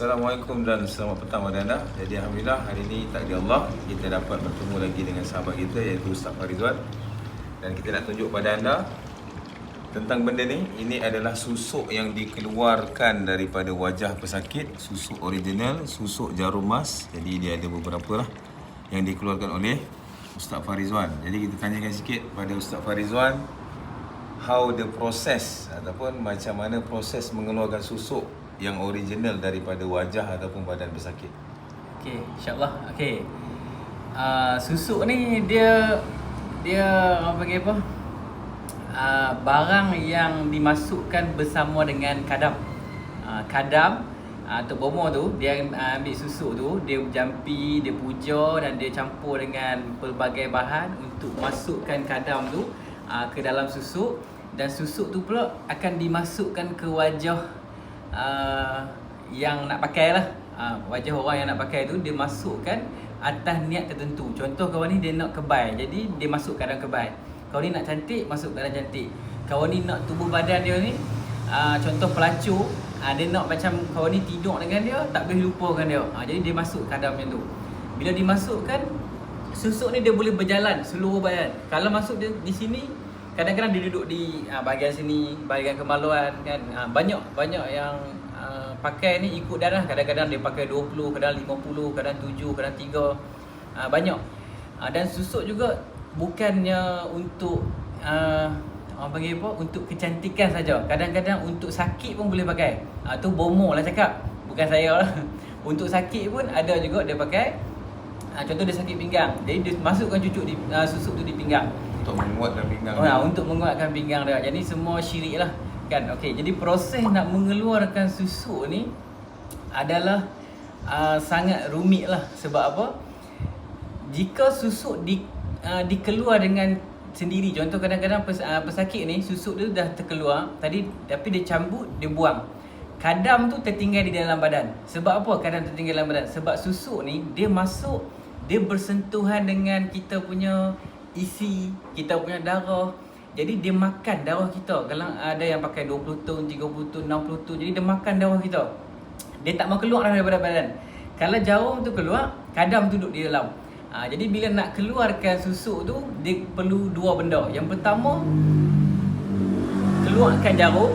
Assalamualaikum dan selamat petang kepada anda. Jadi Alhamdulillah hari ini takdir Allah kita dapat bertemu lagi dengan sahabat kita iaitu Ustaz Farizwan. Dan kita nak tunjuk pada anda tentang benda ni. Ini adalah susuk yang dikeluarkan daripada wajah pesakit. Susuk original, susuk jarum mas. Jadi dia ada beberapa lah yang dikeluarkan oleh Ustaz Farizwan. Jadi kita tanyakan sikit pada Ustaz Farizwan, how the process ataupun macam mana proses mengeluarkan susuk yang original daripada wajah ataupun badan pesakit. Okey, insya-Allah. Okey. Susuk ni dia orang panggil apa? Barang yang dimasukkan bersama dengan kadam. Kadam atau bomo tu dia ambil susuk tu, dia jampi, dia puja dan dia campur dengan pelbagai bahan untuk masukkan kadam tu ke dalam susuk, dan susuk tu pula akan dimasukkan ke wajah yang nak pakai lah. Wajah orang yang nak pakai tu dia masukkan atas niat tertentu. Contoh kawan ni dia nak kebal, jadi dia masuk dalam kebal. Kawan ni nak cantik, masuk dalam cantik. Kawan ni nak tubuh badan dia ni, contoh pelacur, dia nak macam kawan ni tidur dengan dia, tak boleh lupakan dia. Jadi dia masuk kadam macam tu. Bila dimasukkan, susuk ni dia boleh berjalan seluruh badan. Kalau masuk dia di sini, kadang-kadang dia duduk di bahagian sini, bahagian kemaluan kan. Banyak yang pakai ni ikut darah. Kadang-kadang dia pakai 20, kadang 50, kadang 7, kadang 3. Banyak. Dan susuk juga bukannya untuk orang panggil apa? Untuk kecantikan saja. Kadang-kadang untuk sakit pun boleh pakai. Tu bomo lah cakap. Bukan saya lah. Untuk sakit pun ada juga dia pakai. Contoh dia sakit pinggang. Jadi dia masukkan susuk tu di pinggang. Untuk menguatkan pinggang. Untuk menguatkan pinggang dia. Jadi semua syirik lah kan. Okey, jadi proses nak mengeluarkan susuk ni adalah sangat rumit lah. Sebab apa? Jika susuk dikeluar dengan sendiri, contoh kadang-kadang pesakit ni susuk dia dah terkeluar tadi, tapi dia cambuk, dia buang. Kadam tu tertinggal di dalam badan. Sebab apa kadam tertinggal dalam badan? Sebab susuk ni dia masuk, dia bersentuhan dengan kita punya isi, kita punya darah. Jadi dia makan darah kita. Kalau ada yang pakai 20 tun, 30 tun, 60 tun, jadi dia makan darah kita. Dia tak mau keluar daripada badan. Kalau jarum tu keluar, kadam tu duduk di dalam. Jadi bila nak keluarkan susuk tu, dia perlu dua benda. Yang pertama, keluarkan jarum.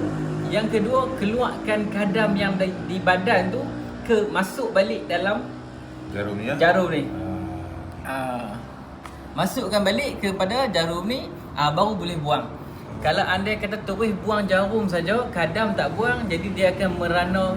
Yang kedua, keluarkan kadam yang di badan tu masuk balik dalam Jarum ni ya? Jarum ni. Masukkan balik kepada jarum ni, baru boleh buang. Kalau anda kata terus buang jarum saja, kadam tak buang, jadi dia akan merana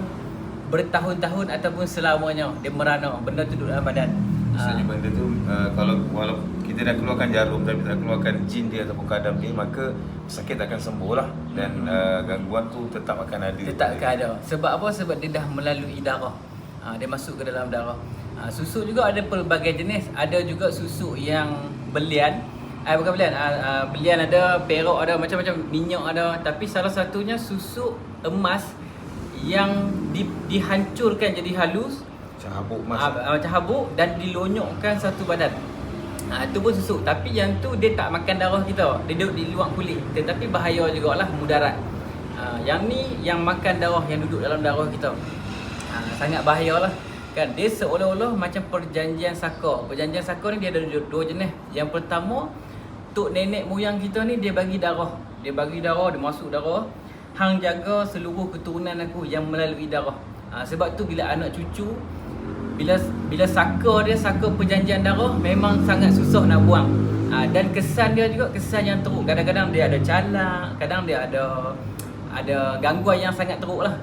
bertahun-tahun ataupun selamanya. Dia merana, benda tu duduk dalam badan. Maksudnya benda tu kalau kita dah keluarkan jarum tapi tak keluarkan jin dia ataupun kadam dia, maka sakit akan sembuh lah. Dan gangguan tu tetap akan ada. Tetap akan ada. Sebab apa? Sebab dia dah melalui darah. Dia masuk ke dalam darah. Susuk juga ada pelbagai jenis. Ada juga susuk yang belian. Bukan belian. Belian ada, perak ada, macam-macam, minyak ada. Tapi salah satunya susuk emas yang dihancurkan jadi halus. Macam habuk mas. Macam habuk dan dilonyokkan satu badan. Itu pun susuk. Tapi yang tu dia tak makan darah kita. Dia duduk di luar kulit. Tetapi bahaya jugalah, mudarat. Yang ni yang makan darah, yang duduk dalam darah kita. Sangat bahayalah kan. Dia seolah-olah macam perjanjian saka. Perjanjian saka ni dia ada dua jenis. Yang pertama, tok nenek moyang kita ni dia bagi darah. Dia bagi darah, dia masuk darah. Hang jaga seluruh keturunan aku yang melalui darah. Sebab tu bila anak cucu, bila saka perjanjian darah, memang sangat susah nak buang. Dan kesan dia juga kesan yang teruk. Kadang-kadang dia ada calak, kadang dia ada gangguan yang sangat teruk lah.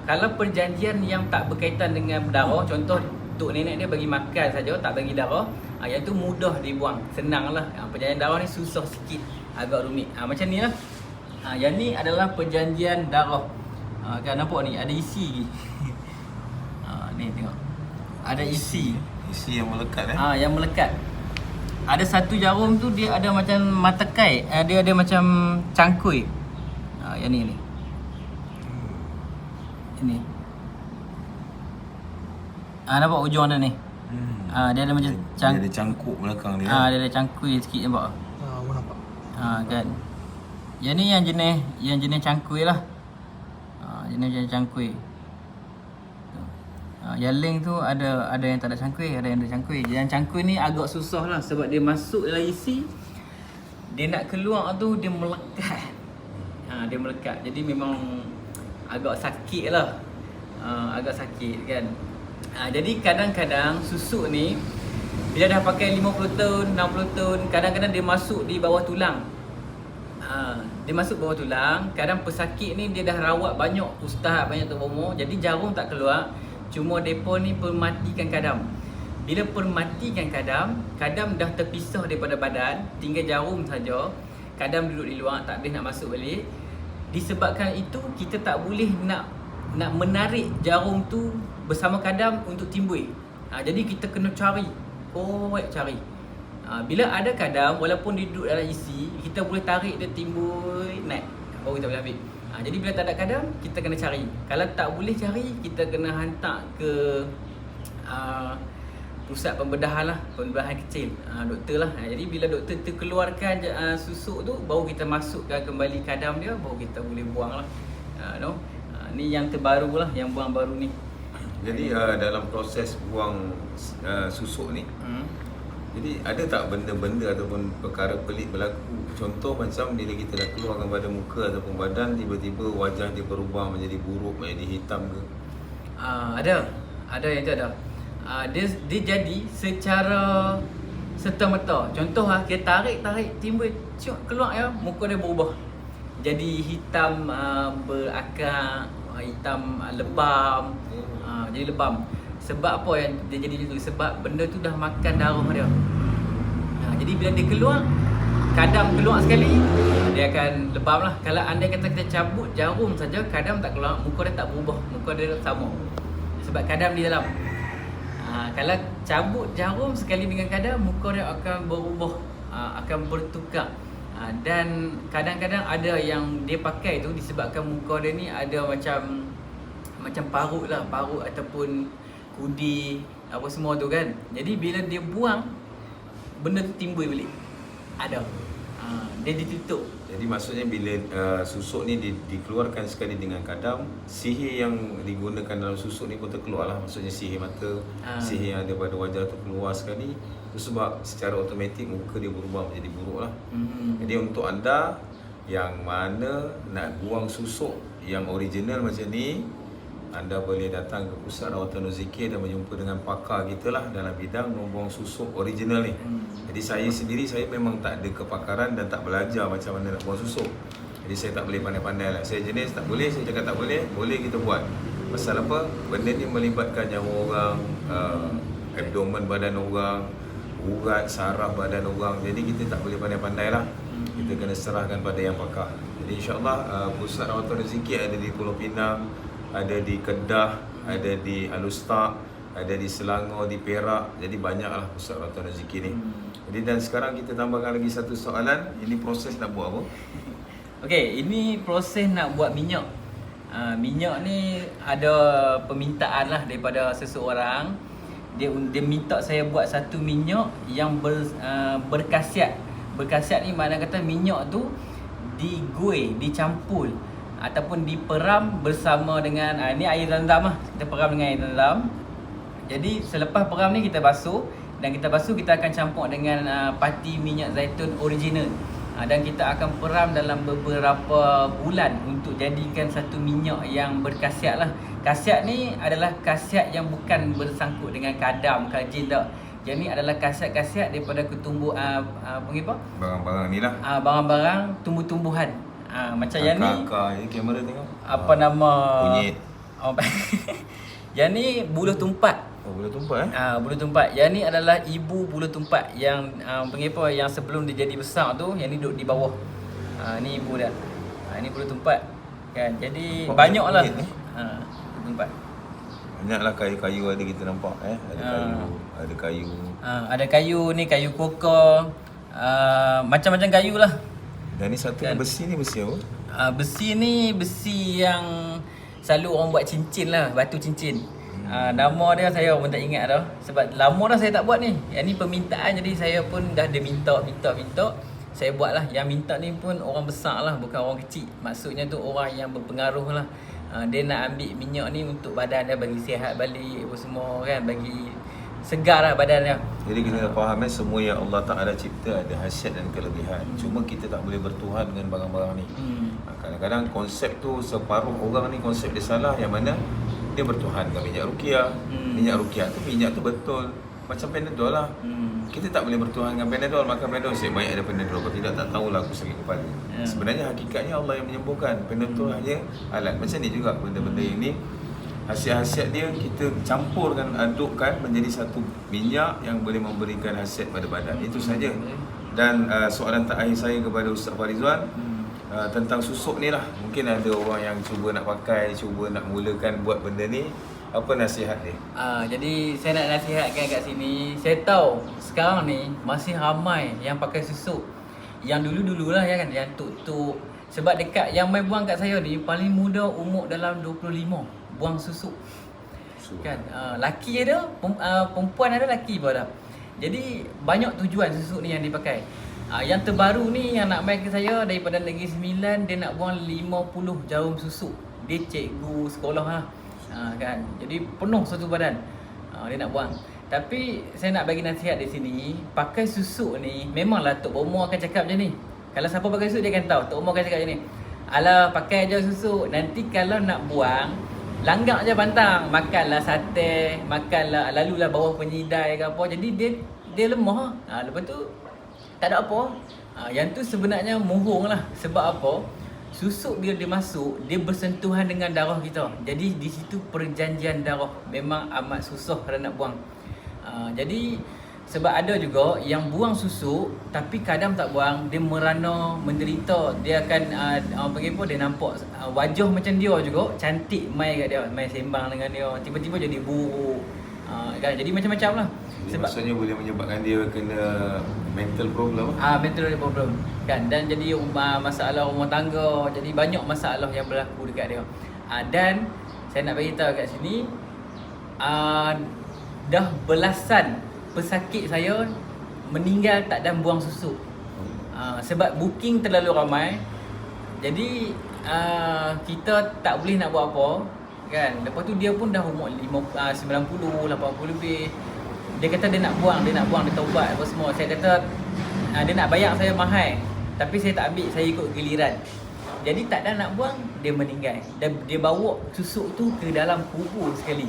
Kalau perjanjian yang tak berkaitan dengan darah, contoh tok nenek dia bagi makan saja, tak bagi darah, yang tu mudah dibuang, senang lah. Perjanjian darah ni susah sikit, agak rumit. Macam ni lah. Yang ni adalah perjanjian darah. Kan nampak ni ada isi. Ni tengok, ada isi yang melekat yang melekat. Ada satu jarum tu dia ada macam matekai, dia ada macam cangkui. Yang ni ini. Nampak ujung dia ni. Dia ada macam dia ada cangkuk belakang dia. Dia ada cangkui sikit, nampak? Nampak. Kan. Yang ni yang jenis cangkui lah. Jenis cangkui. Yang link tu ada yang tak ada cangkui, ada yang ada cangkui. Yang cangkui ni agak susah lah sebab dia masuk dalam isi, dia nak keluar tu dia melekat. Dia melekat. Jadi memang agak sakit lah. Agak sakit kan. Jadi kadang-kadang susuk ni bila dah pakai 50 tahun, 60 tahun, kadang-kadang dia masuk di bawah tulang. Dia masuk bawah tulang. Kadang pesakit ni dia dah rawat banyak ustaz, banyak tok bomo. Jadi jarum tak keluar. Cuma depa ni permatikan kadam. Bila permatikan kadam, kadam dah terpisah daripada badan, tinggal jarum saja. Kadam duduk di luar, tak boleh nak masuk balik. Disebabkan itu kita tak boleh nak menarik jarum tu bersama kadam untuk timbul. Jadi kita kena cari. Cari. Bila ada kadam, walaupun dia duduk dalam isi, kita boleh tarik dia timbul naik, baru kita boleh ambil. Jadi bila tak ada kadam, kita kena cari. Kalau tak boleh cari, kita kena hantar ke pusat pembedahan lah, pembedahan kecil, doktor lah. Jadi bila doktor tu keluarkan susuk tu, baru kita masukkan kembali kadam dia, baru kita boleh buang lah. Ni yang terbaru lah, yang buang baru ni. Jadi dalam proses buang susuk ni, jadi ada tak benda-benda ataupun perkara pelik berlaku? Contoh macam bila kita dah keluarkan pada muka ataupun badan, tiba-tiba wajah dia berubah menjadi buruk, menjadi hitam ke? Ada yang tu ada. Dia jadi secara serta-merta. Contoh kita tarik timbul keluar ya, muka dia berubah. Jadi hitam berakar, hitam lebam. Jadi lebam. Sebab apa yang dia jadi macam tu? Sebab benda tu dah makan darah dia. Jadi bila dia keluar, kadam keluar sekali, dia akan lebam lah. Kalau andai kata kita cabut jarum saja, kadam tak keluar, muka dia tak berubah, muka dia sama. Sebab kadam di dalam. Kalau cabut jarum sekali dengan kadam, muka dia akan berubah, akan bertukar. Dan kadang-kadang ada yang dia pakai tu disebabkan muka dia ni ada macam parut lah, parut ataupun kudi apa semua tu kan. Jadi bila dia buang, benda tu timbul balik. Ada. Dia ditutup. Jadi maksudnya bila susuk ni dikeluarkan sekali dengan kadam, sihir yang digunakan dalam susuk ni pun terkeluar lah. Maksudnya sihir mata, sihir yang ada pada wajah tu keluar sekali. Itu sebab secara automatik muka dia berubah menjadi buruk lah. Jadi untuk anda yang mana nak buang susuk yang original macam ni, anda boleh datang ke Pusat Rawatan Nur Zikir dan berjumpa dengan pakar kita lah dalam bidang membuang susuk original ni. Jadi saya sendiri, saya memang tak ada kepakaran dan tak belajar macam mana nak buang susuk. Jadi saya tak boleh pandai-pandai lah. Saya jenis tak boleh, saya cakap tak boleh, boleh kita buat. Pasal apa? Benda ni melibatkan nyawa orang, abdomen badan orang, urat, saraf badan orang. Jadi kita tak boleh pandai-pandai lah. Kita kena serahkan pada yang pakar. Jadi insyaAllah Pusat Rawatan Nur Zikir ada di Pulau Pinang, ada di Kedah, ada di Alustaq, ada di Selangor, di Perak. Jadi banyaklah Pusat Rawatan Nur Zikir ni. Jadi dan sekarang kita tambahkan lagi satu soalan. Ini proses nak buat apa? Okey, ini proses nak buat minyak. Minyak ni ada permintaan lah daripada seseorang. Dia minta saya buat satu minyak yang berkhasiat. Berkhasiat ni makna kata minyak tu digoi, dicampur ataupun diperam bersama dengan ni air zam-zam lah. Kita peram dengan air zam-zam. Jadi selepas peram ni kita basuh, dan kita basuh kita akan campur dengan pati minyak zaitun original. Dan kita akan peram dalam beberapa bulan untuk jadikan satu minyak yang berkhasiat lah. Khasiat ni adalah khasiat yang bukan bersangkut dengan kadam, kajin tak. Yang ni adalah khasiat-khasiat daripada barang-barang ni lah. Barang-barang tumbuh-tumbuhan. Macam yang ni kamera tengok. Apa nama? Kunyit. Yang ni buluh tumpat. Buluh tumpat buluh tumpat. Yang ni adalah ibu buluh tumpat yang yang sebelum dia jadi besar tu, yang ni duduk di bawah. Ni ibu dia. Ni buluh tumpat. Kan. Jadi banyaklah. Buluh tumpat. Banyaklah kayu-kayu ada kita nampak ada kayu. Ada kayu ni, kayu kokor. Macam-macam kayu lah. Dan ni satu kan. Besi ni besi apa? Besi ni besi yang selalu orang buat cincin lah, batu cincin. Nama dia saya pun tak ingat dah. Sebab lama dah saya tak buat ni. Yang ni permintaan, jadi saya pun dah ada minta. Saya buat lah. Yang minta ni pun orang besar lah, bukan orang kecil. Maksudnya tu orang yang berpengaruh lah. Dia nak ambil minyak ni untuk badan dia, bagi sihat balik apa semua kan, bagi segar lah badan dia. Jadi kita faham semua yang Allah Ta'ala cipta ada khasiat dan kelebihan. Cuma kita tak boleh bertuhan dengan barang-barang ni. Kadang-kadang konsep tu separuh orang ni konsep dia salah, yang mana dia bertuhan dengan minyak ruqyah. Minyak ruqyah tu minyak tu betul macam Panadol lah. Kita tak boleh bertuhan dengan Panadol. Makan Panadol saya baik ada Panadol. Kalau tidak tak tahulah aku sakit kepala. Sebenarnya hakikatnya Allah yang menyembuhkan. Panadol hanya alat. Macam ni juga benda-benda ini, hasiat-hasiat dia kita campurkan, adukkan menjadi satu minyak yang boleh memberikan hasiat pada badan. Itu saja. Dan soalan terakhir saya kepada Ustaz Farizwan tentang susuk ni lah. Mungkin ada orang yang cuba nak pakai, cuba nak mulakan buat benda ni. Apa nasihat dia? Jadi saya nak nasihatkan kat sini. Saya tahu sekarang ni masih ramai yang pakai susuk. Yang dulu-dulu lah ya kan, yang tuk-tuk. Sebab dekat yang main buang kat saya ni paling muda umur dalam 25 buang susuk. Kan, laki ada, perempuan ada, laki pun ada. Jadi banyak tujuan susuk ni yang dipakai. Yang terbaru ni yang nak main ke saya daripada Negeri Sembilan, dia nak buang 50 jarum susuk. Dia cikgu sekolah lah. Kan, jadi penuh satu badan. Dia nak buang. Tapi saya nak bagi nasihat di sini, pakai susuk ni memanglah Tok Bomo akan cakap macam ni. Kalau siapa pakai susuk dia akan tahu. Tok Bomo akan cakap macam ni. Alah, pakai je susuk. Nanti kalau nak buang, langgak je pantang, makanlah sate, makanlah, lalulah bawah penyidai ke apa. Jadi dia lemah. Lepas tu tak ada apa. Yang tu sebenarnya mohong lah. Sebab apa? Susuk bila dia masuk, dia bersentuhan dengan darah kita. Jadi di situ perjanjian darah. Memang amat susah kalau nak buang. Jadi sebab ada juga yang buang susuk tapi kadang tak buang, dia merana, menderita. Dia akan panggil apa, dia nampak wajah macam dia juga, cantik mai kat dia, mai sembang dengan dia, tiba-tiba jadi buruk. Kan, jadi macam-macam lah. Sebab maksudnya boleh menyebabkan dia kena mental problem. Mental problem kan, dan jadi masalah rumah tangga, jadi banyak masalah yang berlaku dekat dia. Dan saya nak bagi tahu kat sini, dah belasan pesakit saya meninggal tak dan buang susuk. Sebab booking terlalu ramai. Jadi kita tak boleh nak buat apa kan. Lepas tu dia pun dah umur 90, 80 lebih. Dia kata dia nak buang, dia taubat apa semua. Saya kata dia nak bayar saya mahal, tapi saya tak ambil, saya ikut giliran. Jadi tak ada nak buang, dia meninggal. Dan dia bawa susuk tu ke dalam kubur sekali.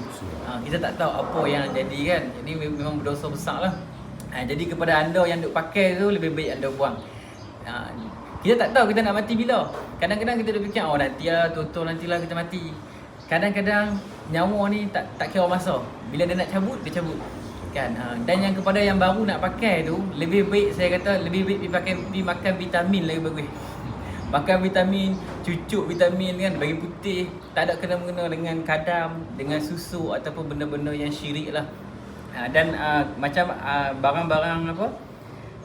Kita tak tahu apa yang jadi kan. Jadi memang berdosa besar lah. Jadi kepada anda yang duk pakai tu, lebih baik anda buang. Kita tak tahu kita nak mati bila. Kadang-kadang kita duk fikir, nantilah, nantilah kita mati. Kadang-kadang nyawa ni tak kira masa. Bila dia nak cabut, dia cabut. Kan? Dan yang kepada yang baru nak pakai tu, lebih baik saya kata, lebih baik pergi makan vitamin lagi bagus. Makan vitamin, cucuk vitamin kan, bagi putih. Tak ada kena-mengena dengan kadam, dengan susu ataupun benda-benda yang syirik lah. Dan macam barang-barang apa,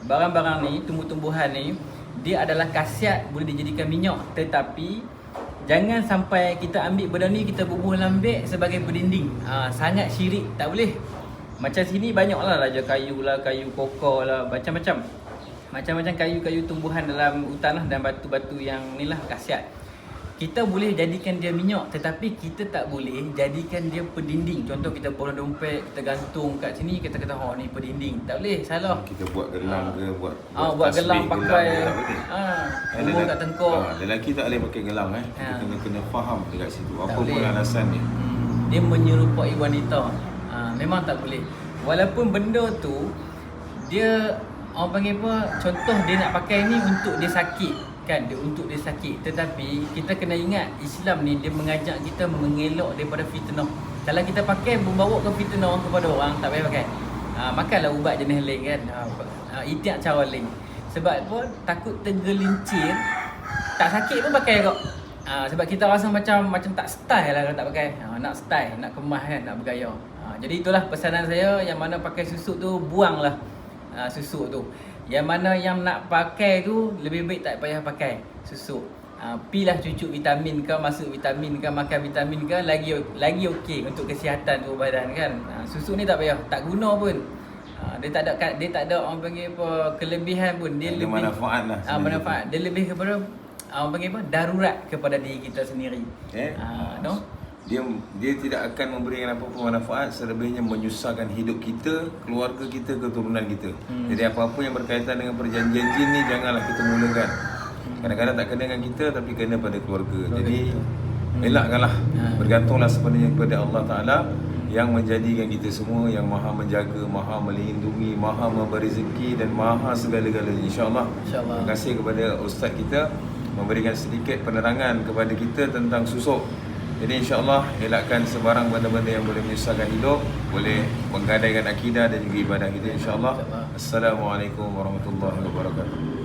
barang-barang ni, tumbuh-tumbuhan ni, dia adalah khasiat boleh dijadikan minyak. Tetapi jangan sampai kita ambil benda ni, kita bubuh lambik sebagai berdinding. Sangat syirik, tak boleh. Macam sini banyak lah, raja kayu lah, kayu kokor lah, macam-macam kayu-kayu tumbuhan dalam hutan lah, dan batu-batu yang ni lah khasiat. Kita boleh jadikan dia minyak, tetapi kita tak boleh jadikan dia pendinding. Contoh kita boleh dompet, kita gantung kat sini, kita kata ni pendinding. Tak boleh, salah. Kita buat gelang ke, buat gelang pakai. Umur kat tengkok. Lelaki tak boleh pakai gelang Kita kena faham dekat situ. Apa pun alasan dia. Dia menyerupai wanita. Memang tak boleh. Walaupun benda tu dia orang panggil apa, contoh dia nak pakai ni untuk dia sakit kan, untuk dia sakit. Tetapi kita kena ingat, Islam ni dia mengajak kita mengelak daripada fitnah. Kalau kita pakai membawa ke fitnah kepada orang, tak payah pakai. Makanlah ubat jenis lain kan. Itiak cara lain. Sebab apa? Takut tergelincir. Tak sakit pun pakai kok. Sebab kita rasa macam tak style lah kalau tak pakai. Nak style, nak kemas kan, nak bergaya. Jadi itulah pesanan saya, yang mana pakai susuk tu buanglah susuk tu. Yang mana yang nak pakai tu lebih baik tak payah pakai susuk. Pilah cucuk vitamin ke, masuk vitamin ke, makan vitamin ke, lagi okey untuk kesihatan tu badan kan. Susuk ni tak payah, tak guna pun. Dia tak ada orang panggil apa, kelebihan pun. Dia lebih manfaat lah. Manfaat. Dia lebih kepada orang panggil apa, darurat kepada diri kita sendiri. No? Dia tidak akan memberikan apa-apa manfaat, selebihnya menyusahkan hidup kita, keluarga kita, keturunan kita. Jadi apa-apa yang berkaitan dengan perjanjian jin ni janganlah kita mulakan. Kadang-kadang tak kena dengan kita tapi kena pada keluarga. Jadi elakkanlah, bergantunglah sepenuhnya kepada Allah Ta'ala yang menjadikan kita semua yang maha menjaga, maha melindungi, maha memberi rezeki dan maha segala-galanya, insya-Allah. Terima kasih kepada ustaz kita memberikan sedikit penerangan kepada kita tentang susuk. Jadi insya-Allah elakkan sebarang benda-benda yang boleh menyusahkan hidup, boleh menggadaikan akidah dan juga ibadah kita, insya-Allah. Assalamualaikum warahmatullahi wabarakatuh.